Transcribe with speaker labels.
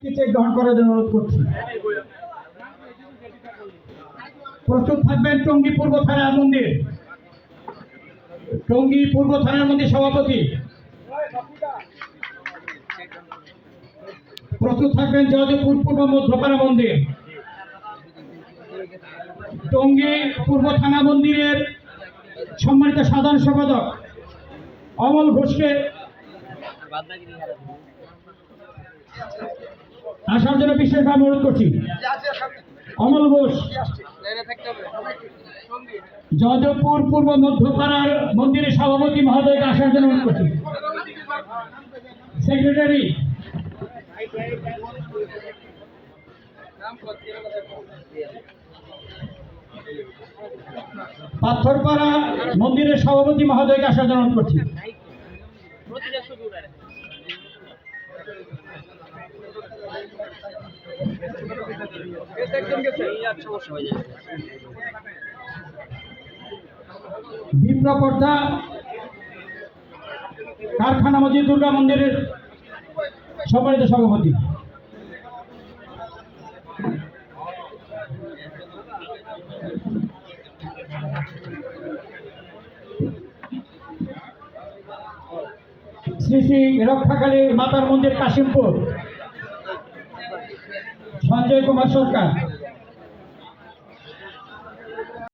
Speaker 1: গ্রহণ করার জন্য অনুরোধ করছি। প্রস্তুত থাকবেন টঙ্গী পূর্ব থানার মন্দির, টঙ্গী পূর্ব থানার মন্দির সভাপতি। প্রস্তুত থাকবেন জয়দেবপুর পূর্ব মধ্যপাড়া মন্দির, টঙ্গী পূর্ব থানা মন্দিরের সম্মানিত সাধারণ সম্পাদক অমল ঘোষকে আসার জন্য বিশেষভাবে অনুরোধ করছি। অমল ঘোষ জয়দেবপুর পূর্ব মধ্যপাড়ার মন্দিরের সভাপতি মহোদয়কে আসার জন্য অনুরোধ করছি। সেক্রেটারি পাথরপাড়া মন্দিরের সভাপতি মহোদয়কে আসার জন্য অনুরোধ করছি। বিপ্রপর্দা কারখানা মসজিদ দুর্গা মন্দিরের সম্মানিত সভাপতি। শ্রী শ্রী রক্ষাকালী মাতার মন্দির কাশিমপুর সঞ্জয় কুমার সরকার।